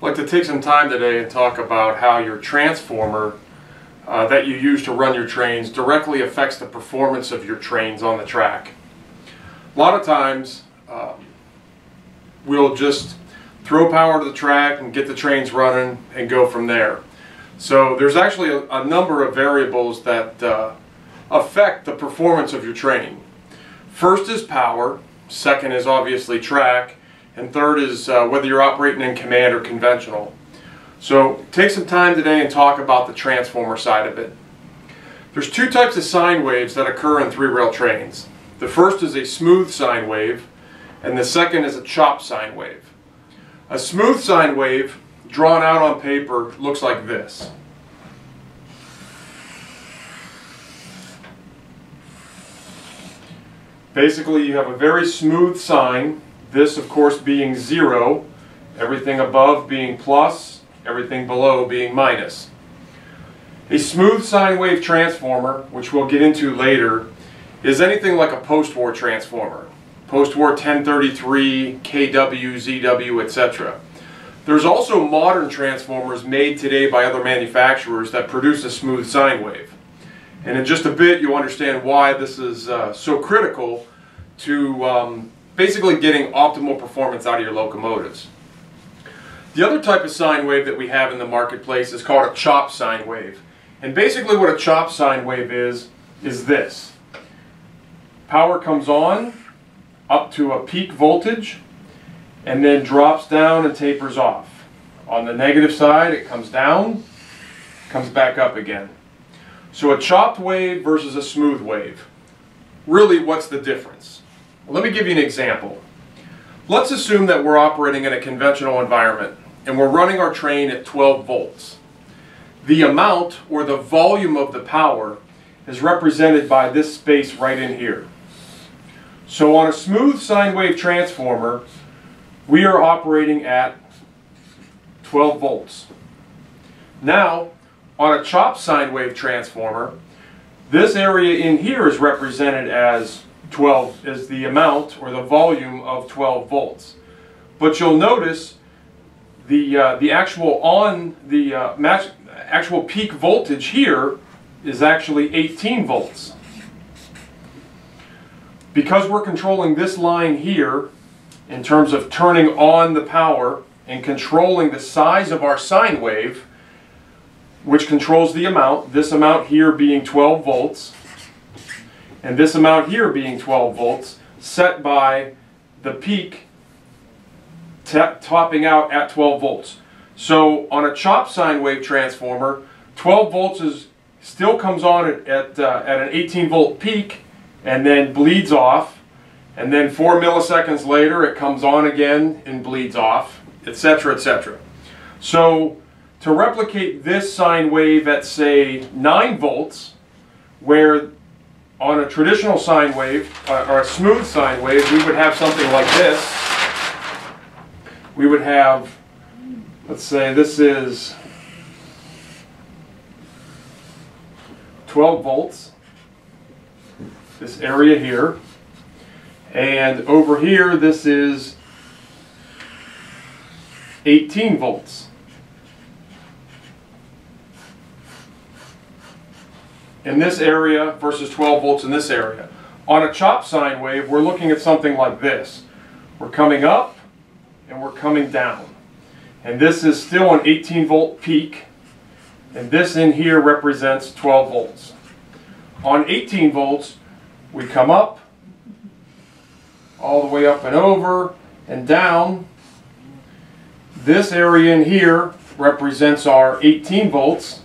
I'd like to take some time today and talk about how your transformer that you use to run your trains directly affects the performance of your trains on the track. A lot of times we'll just throw power to the track and get the trains running and go from there. So there's actually a number of variables that affect the performance of your train. First is power, second is obviously track, and third is whether you're operating in command or conventional. So take some time today and talk about the transformer side of it. There's two types of sine waves that occur in three-rail trains. The first is a smooth sine wave, and the second is a chopped sine wave. A smooth sine wave, drawn out on paper, looks like this. Basically, you have a very smooth sine, this of course being 0, everything above being plus, everything below being minus. A smooth sine wave transformer, which we'll get into later, is anything like a post-war transformer. Post-war 1033, KW, ZW, etc. There's also modern transformers made today by other manufacturers that produce a smooth sine wave. And in just a bit you'll understand why this is so critical to basically getting optimal performance out of your locomotives. The other type of sine wave that we have in the marketplace is called a chopped sine wave. And basically what a chopped sine wave is this. Power comes on up to a peak voltage and then drops down and tapers off. On the negative side it comes down, comes back up again. So a chopped wave versus a smooth wave. Really, what's the difference? Well, let me give you an example. Let's assume that we're operating in a conventional environment and we're running our train at 12 volts. The amount or the volume of the power is represented by this space right in here. So on a smooth sine wave transformer, we are operating at 12 volts. Now, on a chopped sine wave transformer, this area in here is represented as the amount or the volume of 12 volts. But you'll notice the actual peak voltage here is actually 18 volts. Because we're controlling this line here in terms of turning on the power and controlling the size of our sine wave, which controls the amount, this amount here being 12 volts, and this amount here being 12 volts, set by the peak topping out at 12 volts. So on a chopped sine wave transformer, 12 volts still comes on at an 18 volt peak and then bleeds off, and then 4 milliseconds later it comes on again and bleeds off, etc., etc. So to replicate this sine wave at, say, 9 volts, where on a traditional sine wave, or a smooth sine wave, we would have something like this. We would have, let's say this is 12 volts, this area here, and over here this is 18 volts. In this area versus 12 volts in this area. On a chopped sine wave, we're looking at something like this. We're coming up and we're coming down. And this is still an 18 volt peak, and this in here represents 12 volts. On 18 volts, we come up, all the way up and over and down. This area in here represents our 18 volts.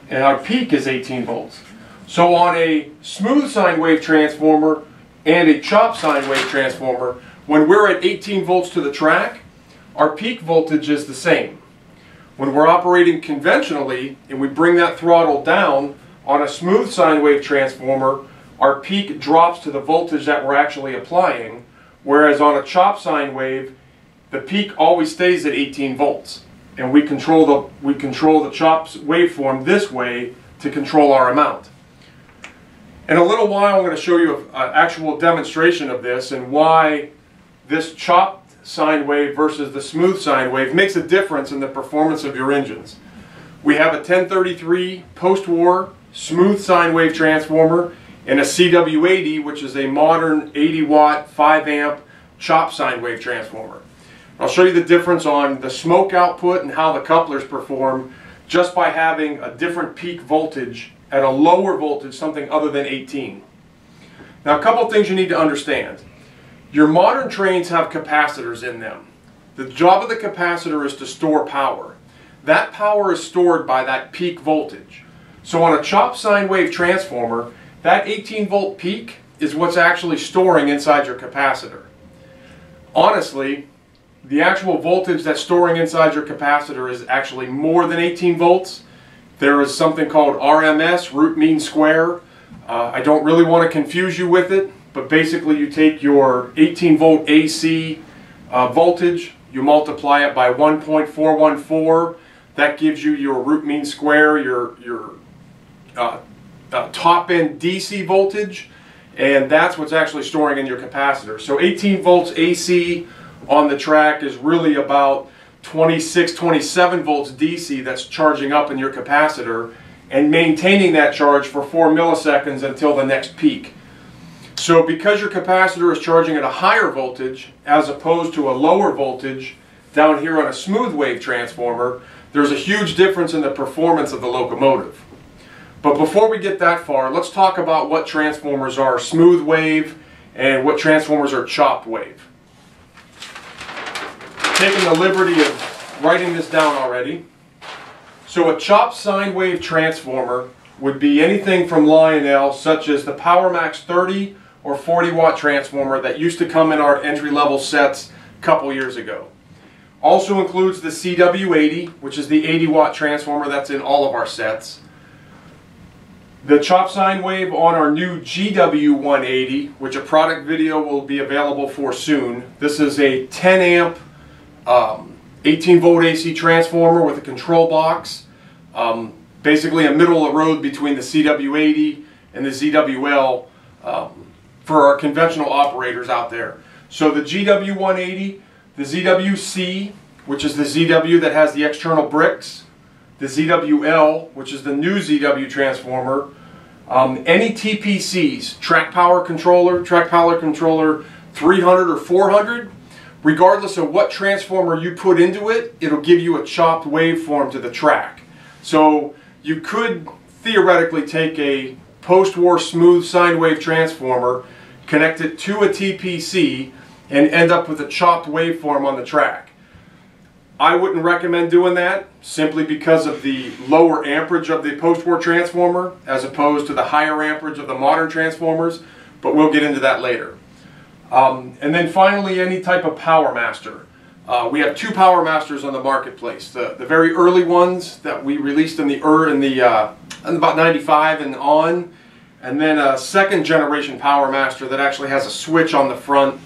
And our peak is 18 volts. So on a smooth sine wave transformer and a chopped sine wave transformer, when we're at 18 volts to the track, our peak voltage is the same. When we're operating conventionally and we bring that throttle down on a smooth sine wave transformer, our peak drops to the voltage that we're actually applying, whereas on a chopped sine wave, the peak always stays at 18 volts. And we control the chopped waveform this way to control our amount. In a little while I'm going to show you an actual demonstration of this and why this chopped sine wave versus the smooth sine wave makes a difference in the performance of your engines. We have a 1033 post-war smooth sine wave transformer and a CW80, which is a modern 80 watt 5 amp chop sine wave transformer. I'll show you the difference on the smoke output and how the couplers perform just by having a different peak voltage at a lower voltage, something other than 18. Now, a couple of things you need to understand. Your modern trains have capacitors in them. The job of the capacitor is to store power. That power is stored by that peak voltage. So on a chop sine wave transformer, that 18 volt peak is what's actually storing inside your capacitor. Honestly, the actual voltage that's storing inside your capacitor is actually more than 18 volts. There is something called RMS, root mean square. I don't really want to confuse you with it, but basically you take your 18 volt AC voltage, you multiply it by 1.414. That gives you your root mean square, your top end DC voltage, and that's what's actually storing in your capacitor. So 18 volts AC on the track is really about 26, 27 volts DC that's charging up in your capacitor and maintaining that charge for 4 milliseconds until the next peak. So because your capacitor is charging at a higher voltage as opposed to a lower voltage down here on a smooth wave transformer, there's a huge difference in the performance of the locomotive. But before we get that far, let's talk about what transformers are smooth wave and what transformers are chopped wave. Taking the liberty of writing this down already. So a chopped sine wave transformer would be anything from Lionel, such as the PowerMax 30 or 40 watt transformer that used to come in our entry-level sets a couple years ago. Also includes the CW80, which is the 80 watt transformer that's in all of our sets. The chop sine wave on our new GW180, which a product video will be available for soon. This is a 10 amp 18 volt AC transformer with a control box, basically a middle of the road between the CW80 and the ZWL for our conventional operators out there. So the GW180, the ZWC, which is the ZW that has the external bricks, the ZWL, which is the new ZW transformer, any TPCs, track power controller 300 or 400, regardless of what transformer you put into it, it'll give you a chopped waveform to the track. So you could theoretically take a post-war smooth sine wave transformer, connect it to a TPC, and end up with a chopped waveform on the track. I wouldn't recommend doing that simply because of the lower amperage of the post-war transformer as opposed to the higher amperage of the modern transformers, but we'll get into that later. And then finally, any type of Power Master. We have two Power Masters on the marketplace. The very early ones that we released in about 95 and on, and then a second generation Power Master that actually has a switch on the front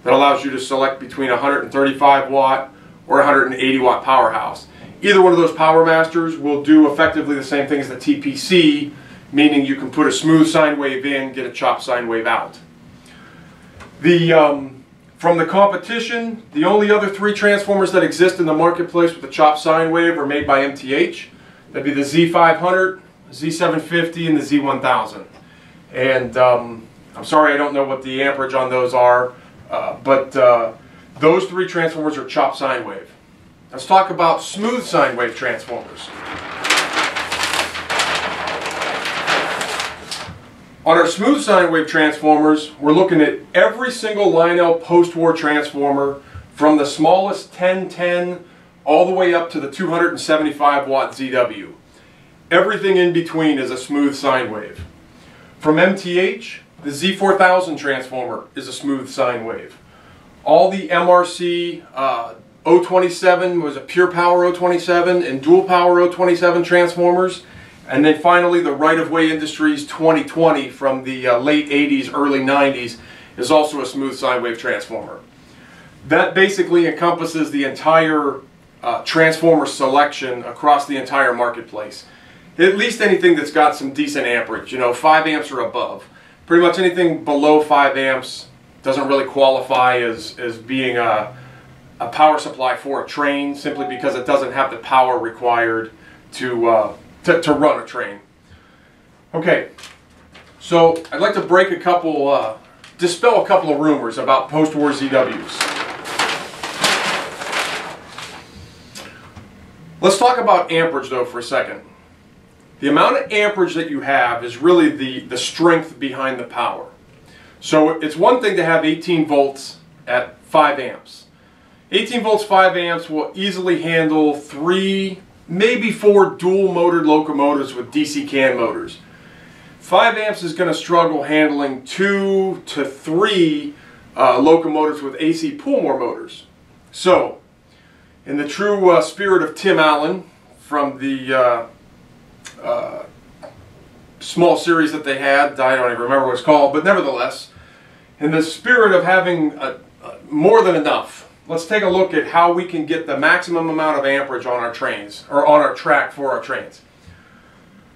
that allows you to select between 135 watt or 180 watt powerhouse. Either one of those Power Masters will do effectively the same thing as the TPC, meaning you can put a smooth sine wave in, get a chopped sine wave out. From the competition, the only other three transformers that exist in the marketplace with the chopped sine wave are made by MTH. That'd be the Z500, Z750, and the Z1000. And I'm sorry I don't know what the amperage on those are, but those three transformers are chopped sine wave. Let's talk about smooth sine wave transformers. On our smooth sine wave transformers, we're looking at every single Lionel post-war transformer from the smallest 1010 all the way up to the 275 watt ZW. Everything in between is a smooth sine wave. From MTH, the Z4000 transformer is a smooth sine wave. All the MRC 027 was a pure power 027 and dual power 027 transformers. And then finally, the Right-of-Way Industries 2020 from the late 80s, early 90s is also a smooth sine wave transformer. That basically encompasses the entire transformer selection across the entire marketplace. At least anything that's got some decent amperage, 5 amps or above. Pretty much anything below 5 amps doesn't really qualify as being a a power supply for a train, simply because it doesn't have the power required to run a train. Okay, so I'd like to break a couple, dispel a couple of rumors about post-war ZWs. Let's talk about amperage though for a second. The amount of amperage that you have is really the strength behind the power. So it's one thing to have 18 volts at 5 amps. 18 volts, 5 amps will easily handle 3, maybe 4 dual motored locomotives with DC can motors. 5 amps is going to struggle handling 2 to 3 locomotives with AC pull-more motors. So, in the true spirit of Tim Allen from the small series that they had, I don't even remember what it's called, but nevertheless, in the spirit of having more than enough, let's take a look at how we can get the maximum amount of amperage on our trains, or on our track for our trains.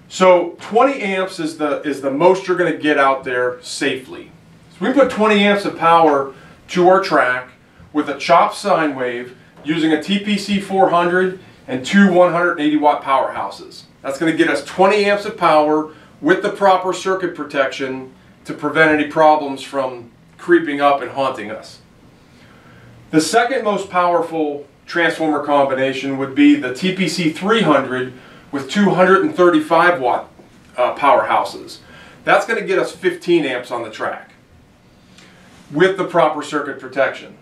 So 20 amps is the most you're going to get out there safely. So we put 20 amps of power to our track with a chopped sine wave using a TPC 400 and 2 180 watt powerhouses. That's going to get us 20 amps of power with the proper circuit protection to prevent any problems from creeping up and haunting us. The second most powerful transformer combination would be the TPC 300 with 235 watt powerhouses. That's going to get us 15 amps on the track with the proper circuit protection.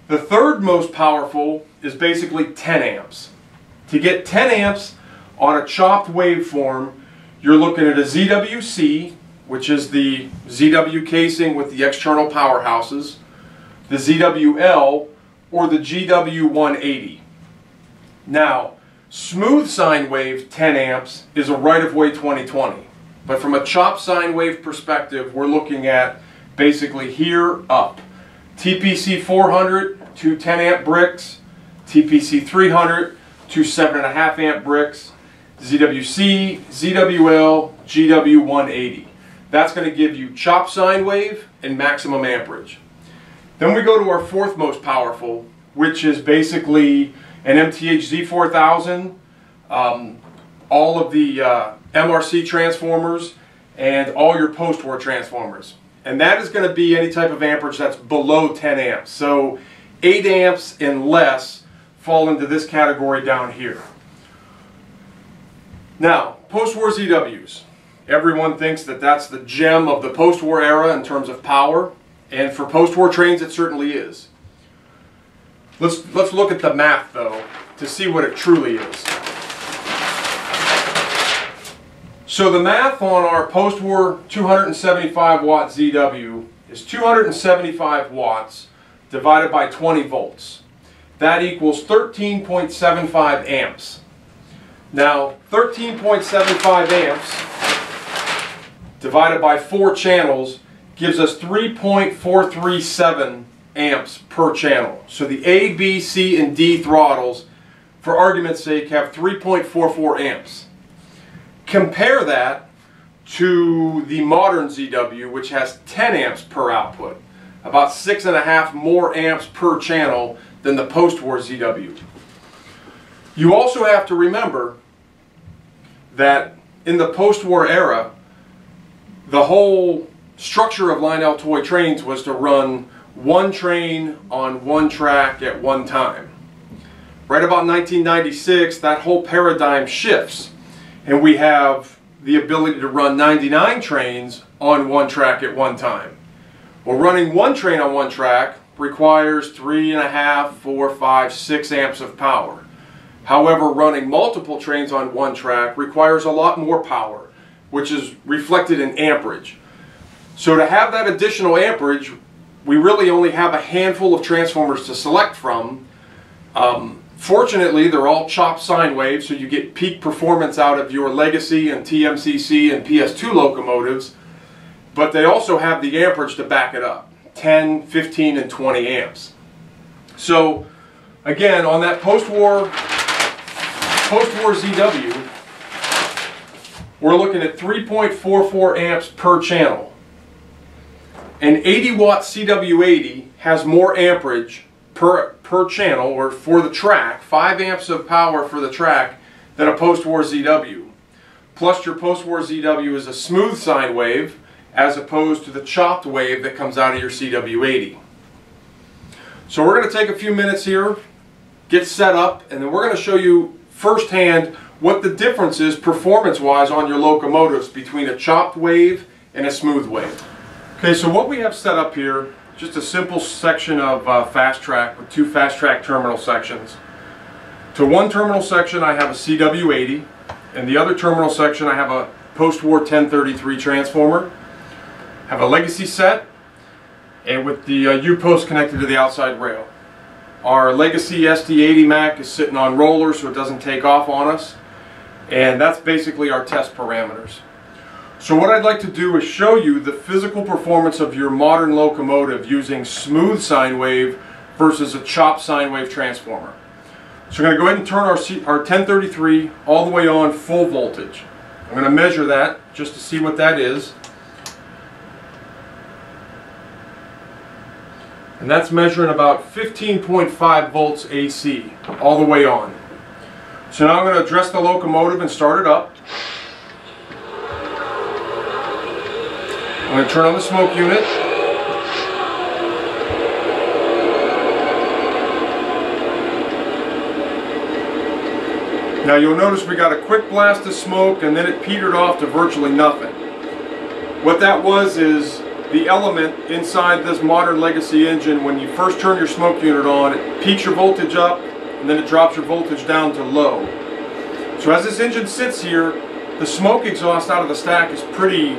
The third most powerful is basically 10 amps. To get 10 amps on a chopped waveform, you're looking at a ZWC, which is the ZW casing with the external powerhouses, the ZWL, or the GW180. Now, smooth sine wave 10 amps is a right-of-way 2020. But from a chopped sine wave perspective, we're looking at basically here up. TPC 400, 2 10 amp bricks, TPC 300, 2 7.5 amp bricks, ZWC, ZWL, GW180. That's going to give you chopped sine wave and maximum amperage. Then we go to our fourth most powerful, which is basically an MTH Z4000, all of the MRC transformers, and all your post-war transformers. And that is going to be any type of amperage that's below 10 amps. So 8 amps and less fall into this category down here. Now, post-war ZWs. Everyone thinks that that's the gem of the post-war era in terms of power. And for post-war trains, it certainly is. Let's look at the math, though, to see what it truly is. So the math on our post-war 275 watt ZW is 275 watts divided by 20 volts. That equals 13.75 amps. Now, 13.75 amps divided by 4 channels gives us 3.437 amps per channel. So the A, B, C, and D throttles, for argument's sake, have 3.44 amps. Compare that to the modern ZW, which has 10 amps per output, about 6.5 more amps per channel than the post-war ZW. You also have to remember that in the post-war era, the whole structure of Lionel toy trains was to run one train on one track at one time. Right about 1996, that whole paradigm shifts, and we have the ability to run 99 trains on one track at one time. Well, running one train on one track requires 3.5, 4, 5, 6 amps of power. However, running multiple trains on one track requires a lot more power, which is reflected in amperage. So to have that additional amperage, we really only have a handful of transformers to select from. Fortunately, they're all chopped sine waves, so you get peak performance out of your legacy and TMCC and PS2 locomotives, but they also have the amperage to back it up, 10, 15, and 20 amps. So again, on that post-war ZW, we're looking at 3.44 amps per channel. An 80 watt CW80 has more amperage per per channel, or for the track, 5 amps of power for the track, than a post-war ZW. Plus your post-war ZW is a smooth sine wave as opposed to the chopped wave that comes out of your CW80. So we're going to take a few minutes here, get set up, and then we're going to show you firsthand what the difference is performance-wise on your locomotives between a chopped wave and a smooth wave. Okay, so what we have set up here, just a simple section of fast track with 2 fast track terminal sections. To one terminal section I have a CW80, and the other terminal section I have a post-war 1033 transformer. Have a legacy set, and with the U-post connected to the outside rail. Our legacy SD80 Mac is sitting on rollers so it doesn't take off on us, and that's basically our test parameters. So what I'd like to do is show you the physical performance of your modern locomotive using smooth sine wave versus a chopped sine wave transformer. So we're going to go ahead and turn our 1033 all the way on full voltage. I'm going to measure that just to see what that is. And that's measuring about 15.5 volts AC all the way on. So now I'm going to address the locomotive and start it up. I'm going to turn on the smoke unit. Now you'll notice we got a quick blast of smoke and then it petered off to virtually nothing. What that was is the element inside this modern legacy engine, when you first turn your smoke unit on, it peaks your voltage up and then it drops your voltage down to low. So as this engine sits here, the smoke exhaust out of the stack is pretty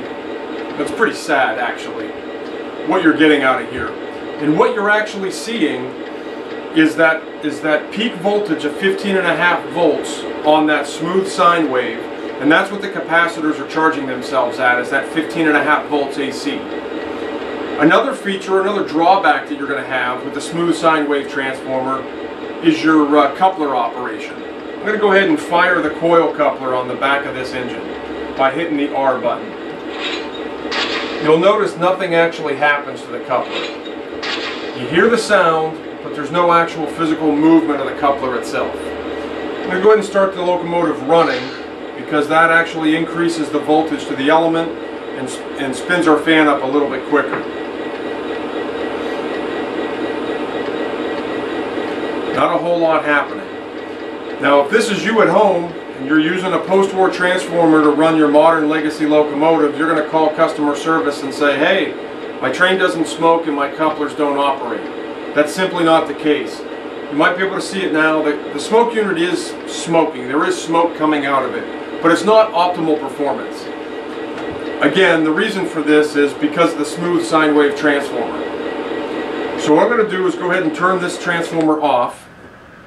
sad actually, what you're getting out of here. And what you're actually seeing is that peak voltage of 15.5 volts on that smooth sine wave, and that's what the capacitors are charging themselves at, is that 15.5 volts AC. Another feature, another drawback that you're going to have with the smooth sine wave transformer is your coupler operation. I'm going to go ahead and fire the coil coupler on the back of this engine by hitting the R button. You'll notice nothing actually happens to the coupler. You hear the sound, but there's no actual physical movement of the coupler itself. I'm going to go ahead and start the locomotive running because that actually increases the voltage to the element and spins our fan up a little bit quicker. Not a whole lot happening. Now if this is you at home and you're using a post-war transformer to run your modern legacy locomotive, you're going to call customer service and say, hey, my train doesn't smoke and my couplers don't operate. That's simply not the case. You might be able to see it now. The smoke unit is smoking. There is smoke coming out of it, but it's not optimal performance. Again, the reason for this is because of the smooth sine wave transformer. So what I'm going to do is go ahead and turn this transformer off,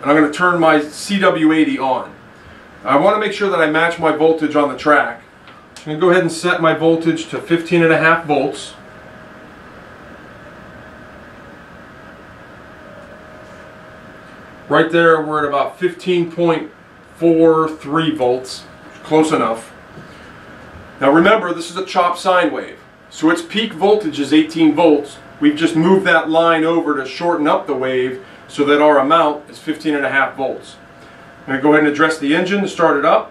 and I'm going to turn my CW80 on. I want to make sure that I match my voltage on the track. So I'm going to go ahead and set my voltage to 15.5 volts. Right there we're at about 15.43 volts, close enough. Now remember, this is a chopped sine wave, so its peak voltage is 18 volts. We've just moved that line over to shorten up the wave so that our amount is 15.5 volts. I'm going to go ahead and address the engine to start it up.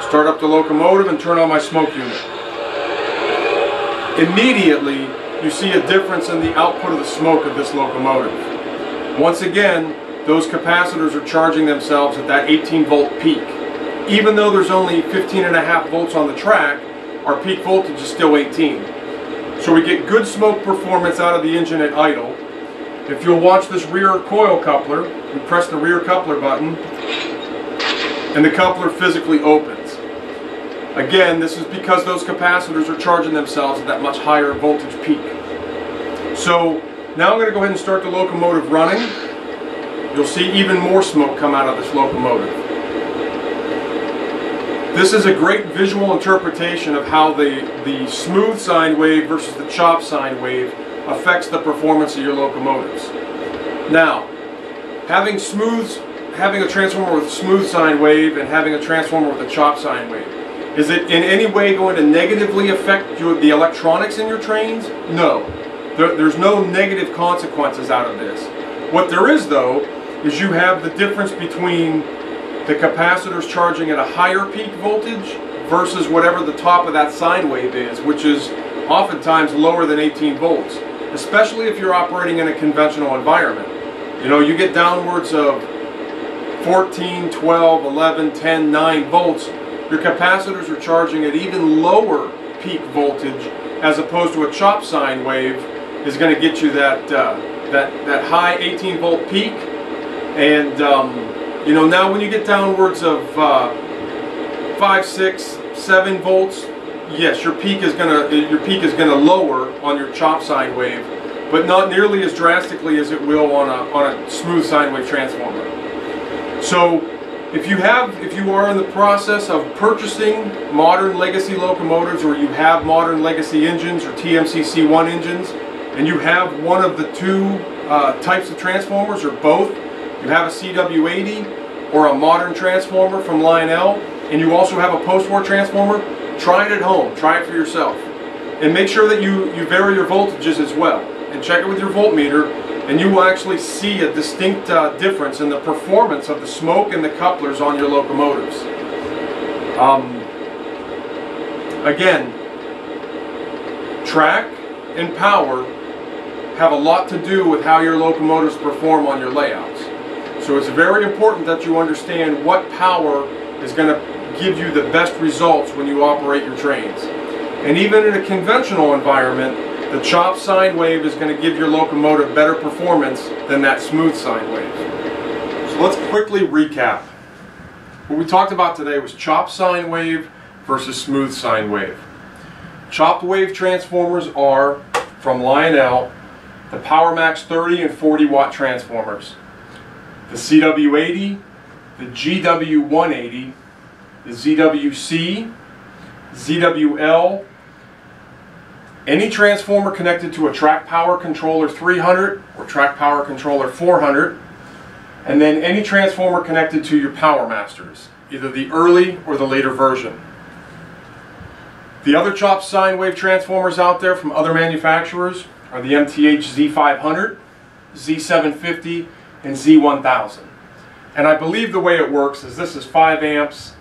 Start up the locomotive and turn on my smoke unit. Immediately you see a difference in the output of the smoke of this locomotive. Once again, those capacitors are charging themselves at that 18 volt peak. Even though there's only 15.5 volts on the track, our peak voltage is still 18. So we get good smoke performance out of the engine at idle. If you'll watch this rear coil coupler, you press the rear coupler button, and the coupler physically opens. Again, this is because those capacitors are charging themselves at that much higher voltage peak. So now I'm going to go ahead and start the locomotive running. You'll see even more smoke come out of this locomotive. This is a great visual interpretation of how the smooth sine wave versus the chopped sine wave affects the performance of your locomotives. Now, having a transformer with a smooth sine wave and having a transformer with a chopped sine wave, is it in any way going to negatively affect the electronics in your trains? No. There's no negative consequences out of this. What there is, though, is you have the difference between the capacitors charging at a higher peak voltage versus whatever the top of that sine wave is, which is oftentimes lower than 18 volts, especially if you're operating in a conventional environment. You know, you get downwards of 14, 12, 11, 10, 9 volts, your capacitors are charging at even lower peak voltage, as opposed to a chop sine wave is going to get you that high 18 volt peak. And you know, now when you get downwards of 5, 6, 7 volts, yes, your peak is gonna lower on your chop sine wave, but not nearly as drastically as it will on a smooth sine wave transformer. So if you are in the process of purchasing modern legacy locomotives, or you have modern legacy engines or TMCC1 engines, and you have one of the two types of transformers, or both, you have a CW80 or a modern transformer from Lionel, and you also have a post-war transformer, try it at home, try it for yourself. And make sure that you vary your voltages as well. And check it with your voltmeter, and you will actually see a distinct difference in the performance of the smoke and the couplers on your locomotives. Again, track and power have a lot to do with how your locomotives perform on your layouts. So it's very important that you understand what power is going to give you the best results when you operate your trains. And even in a conventional environment, the chop sine wave is going to give your locomotive better performance than that smooth sine wave. So let's quickly recap. What we talked about today was chop sine wave versus smooth sine wave. Chopped wave transformers are, from Lionel, the PowerMax 30 and 40 watt transformers. The CW80, the GW180, the ZWC, ZWL, any transformer connected to a track power controller 300 or track power controller 400, and then any transformer connected to your Power Masters, either the early or the later version. The other chopped sine wave transformers out there from other manufacturers are the MTH Z500, Z750, and Z1000. And I believe the way it works is this is 5 amps,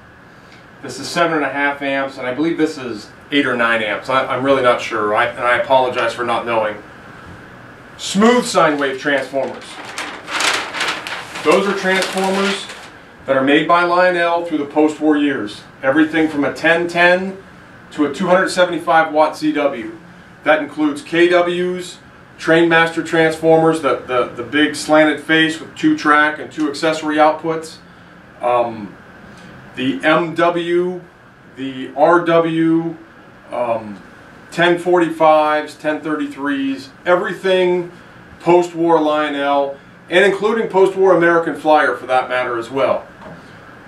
this is 7.5 amps, and I believe this is 8 or 9 amps. I'm really not sure, and I apologize for not knowing. Smooth sine wave transformers. Those are transformers that are made by Lionel through the post-war years. Everything from a 1010 to a 275 watt CW. That includes KWs, Trainmaster transformers, the big slanted face with 2 track and 2 accessory outputs. The MW, the RW, 1045s, 1033s, everything post-war Lionel, and including post-war American Flyer for that matter as well.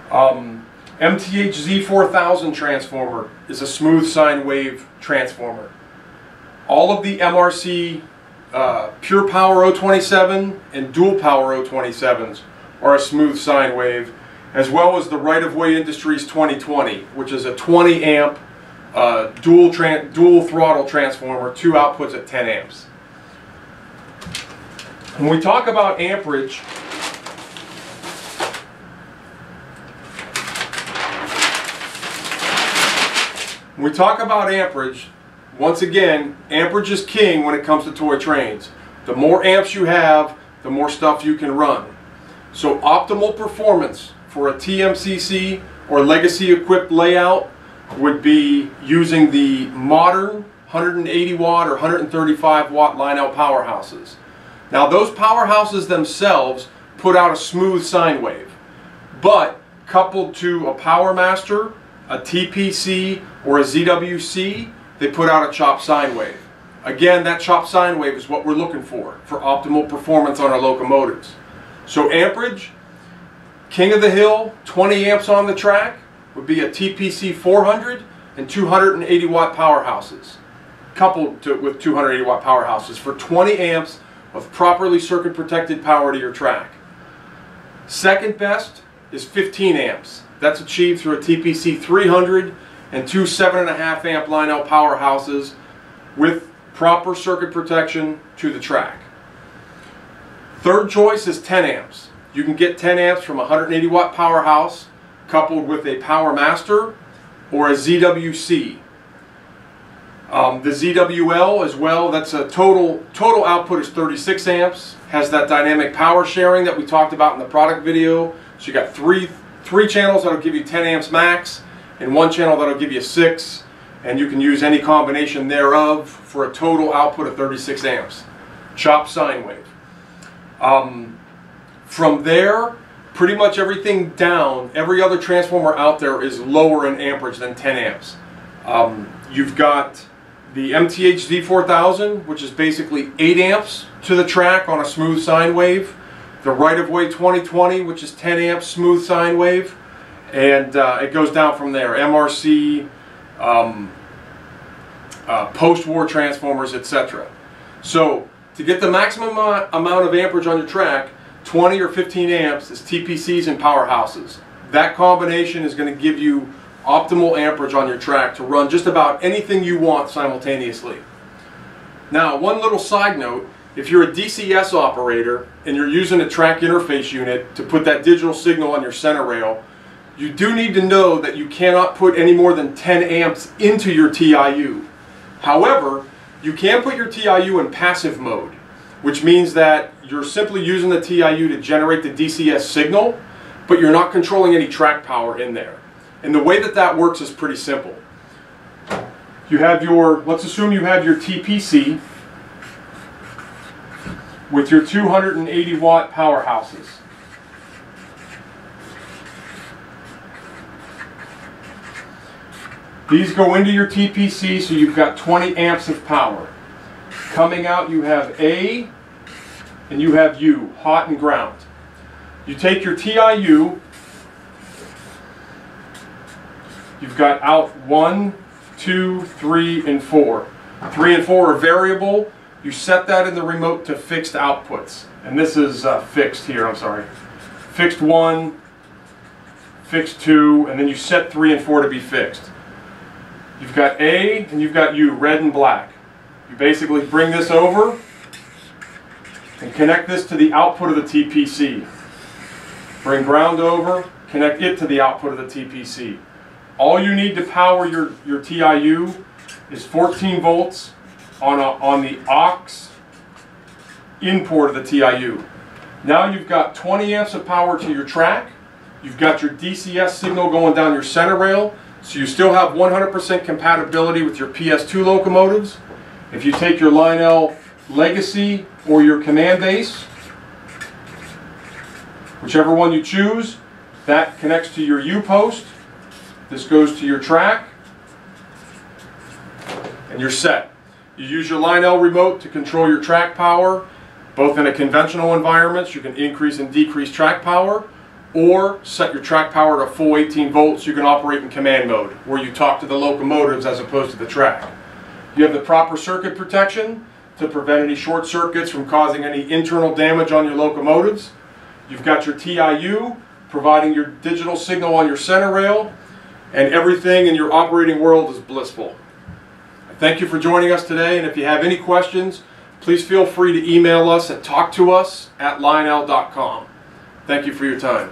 MTH Z4000 transformer is a smooth sine wave transformer. All of the MRC Pure Power 027 and Dual Power 027s are a smooth sine wave, as well as the Right of Way Industries 2020, which is a 20 amp dual throttle transformer, 2 outputs at 10 amps. When we talk about amperage, once again, amperage is king when it comes to toy trains. The more amps you have, the more stuff you can run. So optimal performance for a TMCC or legacy equipped layout would be using the modern 180 watt or 135 watt Lionel powerhouses. Now those powerhouses themselves put out a smooth sine wave, but coupled to a Power Master, a TPC, or a ZWC, they put out a chop sine wave. Again, that chop sine wave is what we're looking for optimal performance on our locomotives. So amperage, king of the hill, 20 amps on the track, would be a TPC 400 and 280 watt powerhouses, coupled with 280 watt powerhouses for 20 amps of properly circuit protected power to your track. Second best is 15 amps. That's achieved through a TPC 300 and 2 7.5 amp Lionel powerhouses with proper circuit protection to the track. Third choice is 10 amps. You can get 10 amps from a 180 watt powerhouse coupled with a Power Master or a ZWC. The ZWL as well, that's a total output is 36 amps, has that dynamic power sharing that we talked about in the product video. So you got three channels that'll give you 10 amps max and one channel that'll give you 6, and you can use any combination thereof for a total output of 36 amps. Chopped sine wave. From there, pretty much everything down, every other transformer out there is lower in amperage than 10 amps. You've got the MTH Z4000, which is basically 8 amps to the track on a smooth sine wave. The Right-of-Way 2020, which is 10 amps smooth sine wave. And it goes down from there. MRC, post-war transformers, etc. So to get the maximum amount of amperage on your track, 20 or 15 amps is TPCs and powerhouses. That combination is going to give you optimal amperage on your track to run just about anything you want simultaneously. Now, one little side note, if you're a DCS operator and you're using a track interface unit to put that digital signal on your center rail, you do need to know that you cannot put any more than 10 amps into your TIU. However, you can put your TIU in passive mode, which means that you're simply using the TIU to generate the DCS signal, but you're not controlling any track power in there. And the way that that works is pretty simple. You have your, let's assume you have your TPC with your 280 watt powerhouses. These go into your TPC, so you've got 20 amps of power. Coming out, you have A and you have U, hot and ground. You take your TIU, you've got out 1, 2, 3, and 4. 3 and 4 are variable. You set that in the remote to fixed outputs. And this is fixed here, I'm sorry. Fixed 1, fixed 2, and then you set 3 and 4 to be fixed. You've got A and you've got U, red and black. You basically bring this over and connect this to the output of the TPC. Bring ground over, connect it to the output of the TPC. All you need to power your TIU is 14 volts on the aux input of the TIU. Now you've got 20 amps of power to your track. You've got your DCS signal going down your center rail, so you still have 100% compatibility with your PS2 locomotives. If you take your Lionel Legacy or your Command Base, whichever one you choose, that connects to your U-post. This goes to your track, and you're set. You use your Lionel remote to control your track power, both in a conventional environment. You can increase and decrease track power, or set your track power to full 18 volts. You can operate in command mode, where you talk to the locomotives as opposed to the track. You have the proper circuit protection to prevent any short circuits from causing any internal damage on your locomotives. You've got your TIU providing your digital signal on your center rail, and everything in your operating world is blissful. Thank you for joining us today, and if you have any questions, please feel free to email us at talktous@lionel.com. Thank you for your time.